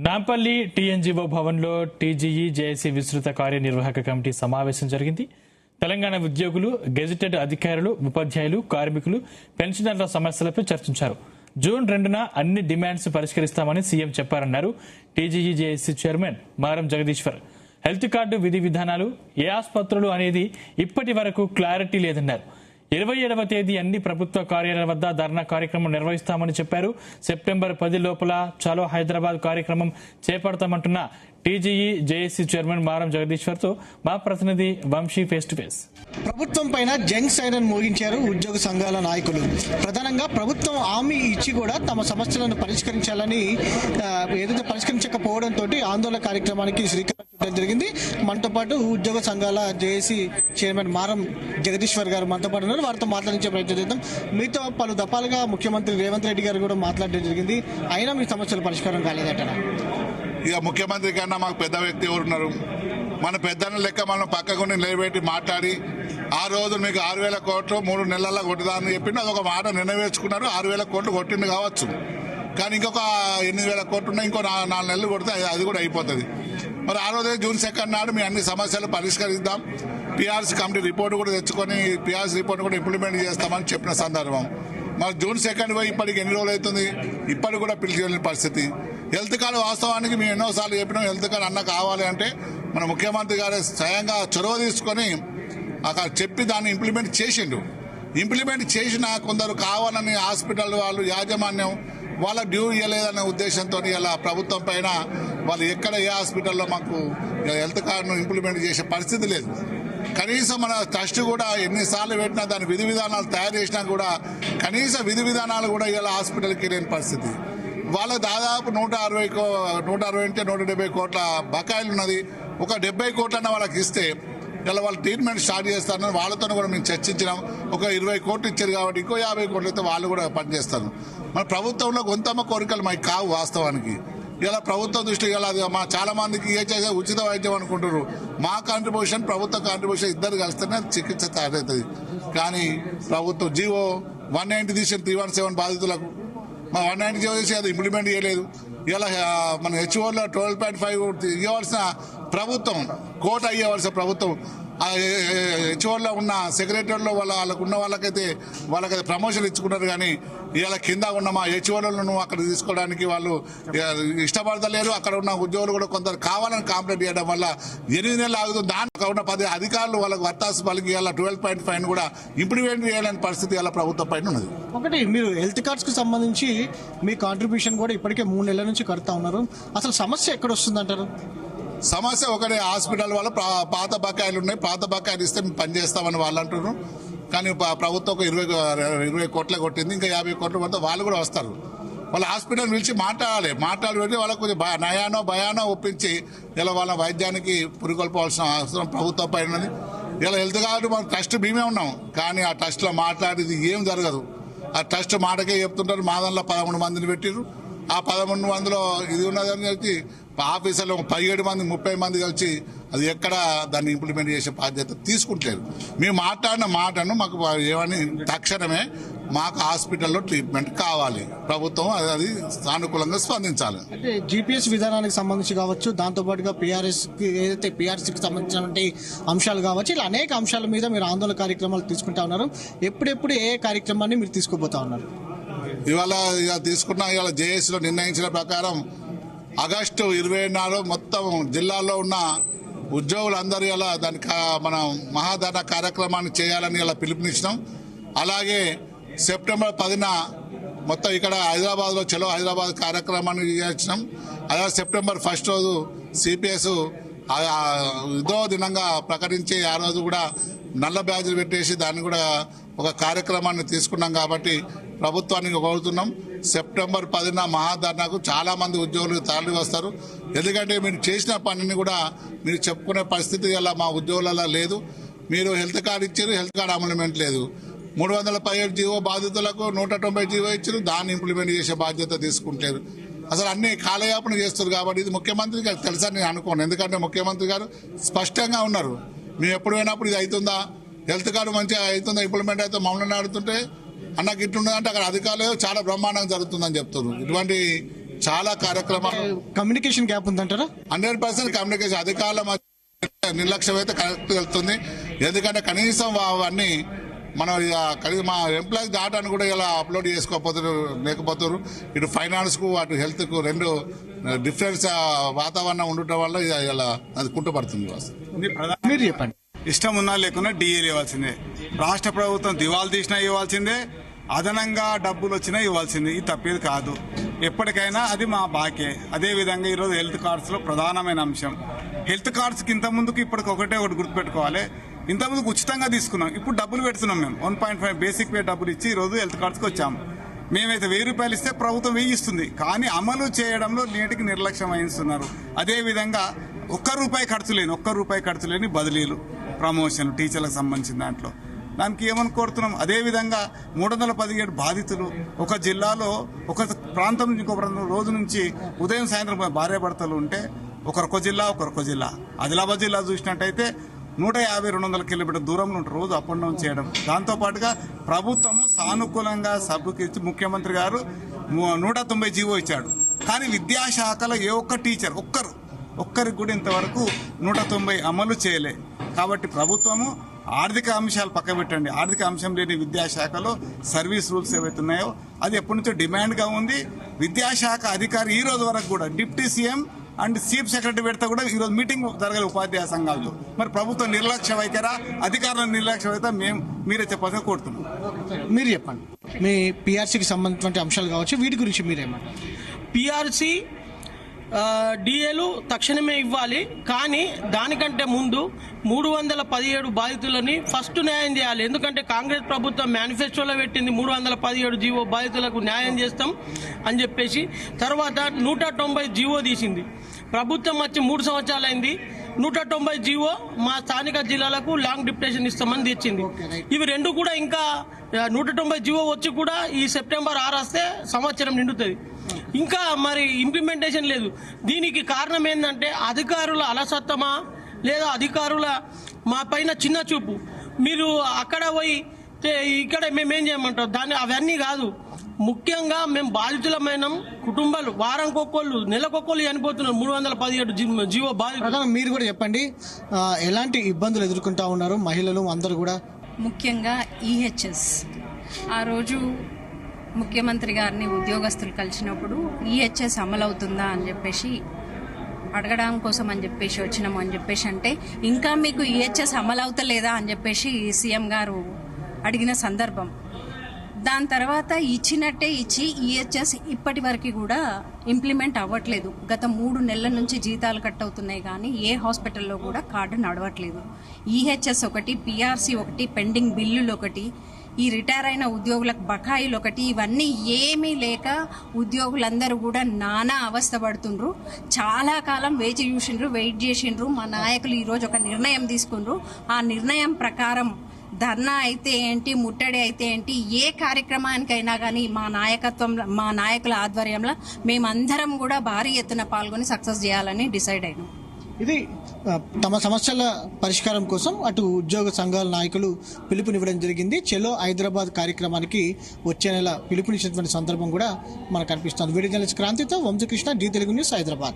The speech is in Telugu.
నాంపల్లి టీఎన్జీఓ భవన్లో టీజీఈ జేఏసీ విస్తృత కార్యనిర్వాహక కమిటీ సమావేశం జరిగింది. తెలంగాణ ఉద్యోగులు, గెజిటెడ్ అధికారులు, ఉపాధ్యాయులు, కార్మికులు, పెన్షనర్ల సమస్యలపై చర్చించారు. జూన్ 2న అన్ని డిమాండ్స్ పరిష్కరిస్తామని సీఎం చెప్పారన్నారు టీజీఈ జేఏసీ చైర్మన్ మారం జగదీశ్వర్. హెల్త్ కార్డు విధి విధానాలు, ఏ ఆసుపత్రులు అనేది ఇప్పటి వరకు క్లారిటీ లేదన్నారు. 27వ తేదీ అన్ని ప్రభుత్వ కార్యాలయాల వద్ద ధర్నా కార్యక్రమం నిర్వహిస్తామని చెప్పారు. సెప్టెంబర్ 10 లోపల చలో హైదరాబాద్ కార్యక్రమం చేపడతామంటున్న టీజీఈ జేఏసీ చైర్మన్ మారం జగదీశ్వర్ తో మా ప్రతినిధి వంశీ ఫేస్ టు ఫేస్. ప్రభుత్వం పైన జంగ్ సైరన్ మోగించారు ఉద్యోగ సంఘాల నాయకులు. ప్రధానంగా ప్రభుత్వం హామీ ఇచ్చి కూడా తమ సమస్యలను పరిష్కరించాలని ఏదైతే పరిష్కరించకపోవడంతో ఆందోళన కార్యక్రమానికి శ్రీకారం చుట్టడం జరిగింది. మనతో పాటు ఉద్యోగ సంఘాల జేఏసీ చైర్మన్ మారం జగదీశ్వర్ గారు మనతో పాటు ఉన్నారు. వారితో మాట్లాడించే ప్రయత్నం చేద్దాం. మీతో పలు దఫాలుగా ముఖ్యమంత్రి రేవంత్ రెడ్డి గారు కూడా మాట్లాడడం జరిగింది. అయినా మీ సమస్యలు పరిష్కారం కాలేదట. ఇక ముఖ్యమంత్రి కన్నా మాకు పెద్ద వ్యక్తి ఎవరున్నారు? మన పెద్దన్న లెక్క మనం పక్కకొని నిలబెట్టి మాట్లాడి ఆ రోజు మీకు 6,000 కోట్లు 3 నెలల్లో కొట్టుదామని చెప్పిండు. అదొక మాట నిర్ణయించుకున్నారు. 6,000 కోట్లు కొట్టింది కావచ్చు, కానీ ఇంకొక 8,000 కోట్లు ఉన్నాయి. ఇంకో 4 నెలలు కొడితే అది కూడా అయిపోతుంది. మరి ఆ రోజే జూన్ 2 నాడు మీ అన్ని సమస్యలు పరిష్కరిద్దాం, పీఆర్సీ కమిటీ రిపోర్ట్ కూడా తెచ్చుకొని పీఆర్సీ రిపోర్ట్ కూడా ఇంప్లిమెంట్ చేస్తామని చెప్పిన సందర్భం. మరి జూన్ 2 పోయి ఇప్పటికి ఎన్ని రోజులు అవుతుంది? ఇప్పటికి కూడా పిలిచిన పరిస్థితి. హెల్త్ కార్డు వాస్తవానికి మేము ఎన్నోసార్లు చెప్పినాం, హెల్త్ కార్డు అన్న కావాలి అంటే మన ముఖ్యమంత్రి గారు స్వయంగా చొరవ తీసుకొని అక్కడ చెప్పి దాన్ని ఇంప్లిమెంట్ చేసిండు. ఇంప్లిమెంట్ చేసిన కొందరు కావాలని హాస్పిటల్ వాళ్ళు యాజమాన్యం వాళ్ళ డ్యూ ఇవ్వలేదనే ఉద్దేశంతో ఇలా ప్రభుత్వం పైన వాళ్ళు ఎక్కడ ఏ హాస్పిటల్లో మాకు హెల్త్ కార్డును ఇంప్లిమెంట్ చేసే పరిస్థితి లేదు. కనీసం మన ట్రస్ట్ కూడా ఎన్నిసార్లు పెట్టినా దాని విధి విధానాలు తయారు చేసినా కూడా కనీస విధి విధానాలు కూడా ఇలా హాస్పిటల్కి లేని పరిస్థితి. వాళ్ళ దాదాపు 160 అంటే 170 కోట్ల బకాయిలు ఉన్నది. ఒక 70 కోట్లన్న వాళ్ళకి ఇస్తే ఇలా వాళ్ళు ట్రీట్మెంట్ స్టార్ట్ చేస్తారని వాళ్ళతో కూడా మేము చర్చించినాం. ఒక 20 కోట్లు ఇచ్చారు కాబట్టి ఇంకో 50 కోట్లు అయితే వాళ్ళు కూడా పనిచేస్తారు. మన ప్రభుత్వంలో గొంతమ్మ కోరికలు మాకు కావు వాస్తవానికి. ఇలా ప్రభుత్వం దృష్టి ఇలా మా చాలా మందికి ఏ చేసే ఉచిత వైద్యం అనుకుంటున్నారు. మా కాంట్రిబ్యూషన్, ప్రభుత్వ కాంట్రిబ్యూషన్ ఇద్దరు కలిస్తేనే చికిత్స తయారవుతుంది. కానీ ప్రభుత్వం జీవో 190 తీసిన 317 బాధితులకు మా 190 జీవో చేసి అది ఇంప్లిమెంట్ చేయలేదు. ఇలా మన హెచ్ఓలో 12.5 ఇవ్వాల్సిన ప్రభుత్వం, కోట ఇవ్వాల్సిన ప్రభుత్వం హెచ్ఓలో ఉన్న సెక్రటరీలో వాళ్ళకు ఉన్న వాళ్ళకైతే ప్రమోషన్ ఇచ్చుకున్నారు. కానీ ఇలా కింద ఉన్న మా హెచ్ఓలను అక్కడ తీసుకోవడానికి వాళ్ళు ఇష్టపడతలేరు. అక్కడ ఉన్న ఉద్యోగులు కూడా కొందరు కావాలని కాంప్లైంట్ చేయడం వల్ల 8 నెలలు ఆగుతుంది. దాంట్లో ఉన్న 10 అధికారులు వాళ్ళకు వత్తాసు పలికి ఇలా 12.5 కూడా ఇంప్లిమెంట్ చేయాలని పరిస్థితి ఇలా ప్రభుత్వం పైన ఉన్నది. ఒకటి, మీరు హెల్త్ కార్డ్స్ కు సంబంధించి మీ కాంట్రిబ్యూషన్ కూడా ఇప్పటికే 3 నెలల నుంచి కడతా ఉన్నారు. అసలు సమస్య ఎక్కడ వస్తుంది అంటారు? సమస్య ఒకటే, హాస్పిటల్ వల్ల పాత బకాయిలు ఉన్నాయి. పాత బకాయిలు ఇస్తే మేము పనిచేస్తామని వాళ్ళు అంటున్నారు. కానీ ప్రభుత్వం ఒక 20 కోట్లే కొట్టింది. ఇంకా 50 కోట్ల వద్ద వాళ్ళు కూడా వస్తారు. వాళ్ళ హాస్పిటల్ పిలిచి మాట్లాడి వాళ్ళకు కొంచెం నయానో భయానో ఒప్పించి ఇలా వాళ్ళ వైద్యానికి పురికొల్పవలసిన అవసరం ప్రభుత్వం పైన ఉన్నది. ఇలా హెల్త్ కార్డు మనం ట్రస్ట్ మేమే ఉన్నాం, కానీ ఆ ట్రస్ట్లో మాట్లాడేది ఏం జరగదు. ఆ ట్రస్ట్ మాటకే చెప్తుంటారు. మా దానిలో 13 మందిని పెట్టిరు. ఆ 13 మందిలో ఇది ఉన్నదని చెప్పి ఆఫీసర్లు 17 మంది 30 మంది కలిసి అది ఎక్కడ దాన్ని ఇంప్లిమెంట్ చేసే బాధ్యత తీసుకుంటలేదు. మేము మాట్లాడిన మాటను మాకు ఏమని తక్షణమే మాకు హాస్పిటల్లో ట్రీట్మెంట్ కావాలి, ప్రభుత్వం అది సానుకూలంగా స్పందించాలి. అంటే జీపీఎస్ విధానానికి సంబంధించి కావచ్చు, దాంతోపాటుగా ఏదైతే పీఆర్సీకి సంబంధించినటువంటి అంశాలు కావచ్చు, ఇలా అనేక అంశాల మీద మీరు ఆందోళన కార్యక్రమాలు తీసుకుంటా ఉన్నారు. ఎప్పుడెప్పుడు ఏ కార్యక్రమాన్ని మీరు తీసుకుపోతా ఉన్నారు? ఇవాళ ఇవాళ జేఏసీలో నిర్ణయించిన ప్రకారం ఆగస్టు 24 మొత్తం జిల్లాలో ఉన్న ఉద్యోగులందరూ ఇలా దానికి మనం మహాధరణ కార్యక్రమాన్ని చేయాలని ఇలా పిలుపునిచ్చినాం. అలాగే సెప్టెంబర్ 10న మొత్తం ఇక్కడ హైదరాబాద్లో చలో హైదరాబాద్ కార్యక్రమాన్ని చేసినాం. అలాగే సెప్టెంబర్ 1 రోజు సిపిఎస్ ఇదో దినంగా ప్రకటించి ఆ రోజు కూడా నల్ల బ్యాజులు పెట్టేసి దాన్ని కూడా ఒక కార్యక్రమాన్ని తీసుకున్నాం. కాబట్టి ప్రభుత్వానికి కోరుతున్నాం, సెప్టెంబర్ 10న మహాధర్నాకు చాలా మంది ఉద్యోగులు తరలి వస్తారు. ఎందుకంటే మీరు చేసిన పనిని కూడా మీరు చెప్పుకునే పరిస్థితి ఇలా మా ఉద్యోగులలో లేదు. మీరు హెల్త్ కార్డు ఇచ్చారు, హెల్త్ కార్డు అమలుమెంట్ లేదు. 317 జీవో బాధితులకు 190 జీవో ఇచ్చారు, దాన్ని ఇంప్లిమెంట్ చేసే బాధ్యత తీసుకుంటారు. అసలు అన్ని కాలయాపన చేస్తారు. కాబట్టి ఇది ముఖ్యమంత్రి గారు తెలుసని నేను అనుకోను. ఎందుకంటే ముఖ్యమంత్రి గారు స్పష్టంగా ఉన్నారు, మేము ఎప్పుడు పోయినప్పుడు ఇది అవుతుందా, హెల్త్ కార్డు మంచిగా అవుతుందా, ఇంప్లిమెంట్ అయితే మమ్మల్ని అడుగుతుంటే అన్నకి ఇట్లుండదంటే అక్కడ అధికారులు చాలా బ్రహ్మాండంగా జరుగుతుందని చెప్తారు. ఇటువంటి చాలా కార్యక్రమాలు. కమ్యూనికేషన్ గ్యాప్ ఉందంటారా? 100% కమ్యూనికేషన్ అధికారుల మధ్య నిర్లక్ష్యం అయితే కరెక్ట్ వెళ్తుంది. ఎందుకంటే కనీసం అవన్నీ మనం మా ఎంప్లాయీస్ డాటాను కూడా ఇలా అప్లోడ్ లేకపోతున్నారు. ఇటు ఫైనాన్స్ కు అటు హెల్త్ కు రెండు డిఫరెన్స్ వాతావరణం ఉండటం వల్ల ఇలా అది కుంటుపడుతుంది. మీరు చెప్పండి. ఇష్టం ఉన్నా లేకున్నా డిఏలు ఇవ్వాల్సిందే. రాష్ట్ర ప్రభుత్వం దివాలు తీసినా ఇవ్వాల్సిందే, అదనంగా డబ్బులు వచ్చినా ఇవ్వాల్సిందే. ఇది తప్పేది కాదు. ఎప్పటికైనా అది మా బాకే. అదేవిధంగా ఈరోజు హెల్త్ కార్డ్స్ లో ప్రధానమైన అంశం హెల్త్ కార్డ్స్ కి ఇంత ముందుకు ఇప్పటికి ఒకటి గుర్తుపెట్టుకోవాలి. ఇంత ముందుకు ఉచితంగా తీసుకున్నాం, ఇప్పుడు డబ్బులు పెడుతున్నాం. మేము 1.5 బేసిక్ పే డబ్బులు ఇచ్చి ఈరోజు హెల్త్ కార్డ్స్కి వచ్చాము. మేమైతే 1000 రూపాయలు ఇస్తే ప్రభుత్వం 1000 ఇస్తుంది, కానీ అమలు చేయడంలో నేటికి నిర్లక్ష్యం వహిస్తున్నారు. అదేవిధంగా ఒక్క రూపాయి ఖర్చు లేని బదిలీలు, ప్రమోషన్, టీచర్లకు సంబంధించిన దాంట్లో దానికి ఏమని కోరుతున్నాం. అదేవిధంగా 317 బాధితులు ఒక జిల్లాలో ఒక ప్రాంతం నుంచి ఇంకో ప్రాంతం రోజు నుంచి ఉదయం సాయంత్రం భార్యాభర్తలు ఉంటే ఒకరొక జిల్లా. ఆదిలాబాద్ జిల్లా చూసినట్టయితే 150-200 కిలోమీటర్ దూరంలో ఉంటారు రోజు అప్ అండ్ డౌన్ చేయడం. దాంతోపాటుగా ప్రభుత్వము సానుకూలంగా సభకు ఇచ్చి ముఖ్యమంత్రి గారు 190 జీవో ఇచ్చాడు. కానీ విద్యాశాఖలో ఏ ఒక్క టీచర్ ఒక్కరికి కూడా ఇంతవరకు 190 అమలు చేయలే. కాబట్టి ప్రభుత్వము ఆర్థిక అంశాలు పక్క పెట్టండి. ఆర్థిక అంశం లేని విద్యాశాఖలో సర్వీస్ రూల్స్ ఏవైతున్నాయో అది ఎప్పటి నుంచో డిమాండ్గా ఉంది. విద్యాశాఖ అధికారి ఈ రోజు వరకు కూడా deputy CM and chief secretary పెడితే కూడా ఈరోజు మీటింగ్ జరగాలి ఉపాధ్యాయ సంఘాలతో. మరి ప్రభుత్వం నిర్లక్ష్య వైఖరా, అధికారుల నిర్లక్ష్య వైఖరా మీరే చెప్పాల్సి కోరుతున్నాం. మీరు చెప్పండి. మీ పిఆర్సీకి సంబంధించిన అంశాలు కావచ్చు, వీటి గురించి మీరేమంటారు? పిఆర్సీ డిఏలు తక్షణమే ఇవ్వాలి, కానీ దానికంటే ముందు 317 బాధితులని ఫస్ట్ న్యాయం చేయాలి. ఎందుకంటే కాంగ్రెస్ ప్రభుత్వం మేనిఫెస్టోలో పెట్టింది 317 జీవో బాధితులకు న్యాయం చేస్తాం అని చెప్పేసి. తర్వాత 190 జీవో తీసింది. ప్రభుత్వం వచ్చి 3 సంవత్సరాలైంది. 190 జీవో మా స్థానిక జిల్లాలకు లాంగ్ డిప్యుటేషన్ ఇస్తామని తెచ్చింది. ఇవి రెండు కూడా ఇంకా 190 జీవో వచ్చి కూడా ఈ సెప్టెంబర్ 6 వస్తే సంవత్సరం నిండుతుంది. ఇంకా మరి ఇంప్లిమెంటేషన్ లేదు. దీనికి కారణం ఏంటంటే అధికారుల అలసత్వమా లేదా అధికారుల మా పైన చిన్న చూపు. మీరు అక్కడ పోయి ఇక్కడ మేమేం చేయమంటాం దాన్ని, అవన్నీ కాదు. ముఖ్యంగా మేము బాధితులమైన కుటుంబాలు వారంకొక్కళ్ళు నెలకొక్కళ్ళు చనిపోతున్నారు. 317 జీవో బాధితులు. మీరు కూడా చెప్పండి, ఎలాంటి ఇబ్బందులు ఎదుర్కొంటా ఉన్నారు మహిళలు అందరూ కూడా? ముఖ్యంగా ఈహెచ్ఎస్ ఆ రోజు ముఖ్యమంత్రి గారిని ఉద్యోగస్తులు కలిసినప్పుడు ఈహెచ్ఎస్ అమలవుతుందా అని చెప్పేసి అడగడం కోసం అని చెప్పేసి వచ్చినాము అని చెప్పేసి అంటే, ఇంకా మీకు ఈహెచ్ఎస్ అమలవుతలేదా అని చెప్పేసి సీఎం గారు అడిగిన సందర్భం. దాని తర్వాత ఇచ్చినట్టే ఇచ్చి ఈహెచ్ఎస్ ఇప్పటి వరకు కూడా ఇంప్లిమెంట్ అవ్వట్లేదు. గత 3 నెలల నుంచి జీతాలు కట్ అవుతున్నాయి, కానీ ఏ హాస్పిటల్లో కూడా కార్డు నడవట్లేదు. ఈహెచ్ఎస్ ఒకటి, పిఆర్సీ ఒకటి, పెండింగ్ బిల్లులు ఒకటి, ఈ రిటైర్ అయిన ఉద్యోగులకు బకాయిలు ఒకటి, ఇవన్నీ ఏమీ లేక ఉద్యోగులందరూ కూడా నానా అవస్థ పడుతుండ్రు. చాలా కాలం వెయిట్ చేసిండ్రు. మా నాయకులు ఈరోజు ఒక నిర్ణయం తీసుకుండ్రు. ఆ నిర్ణయం ప్రకారం ధర్నా అయితే ఏంటి, ముట్టడి అయితే ఏంటి, ఏ కార్యక్రమానికైనా కానీ మా నాయకుల ఆధ్వర్యంలో మేమందరం కూడా భారీ ఎత్తున పాల్గొని సక్సెస్ చేయాలని డిసైడ్ అయినాం. ఇది తమ సమస్యల పరిష్కారం కోసం అటు ఉద్యోగ సంఘాల నాయకులు పిలుపునివ్వడం జరిగింది. చలో హైదరాబాద్ కార్యక్రమానికి వచ్చే నెల పిలుపునిచ్చినటువంటి సందర్భం కూడా మనకు కనిపిస్తుంది. వీడియో జర్నలిస్ట్ క్రాంతితో వంశకృష్ణ, జీ తెలుగు న్యూస్, హైదరాబాద్.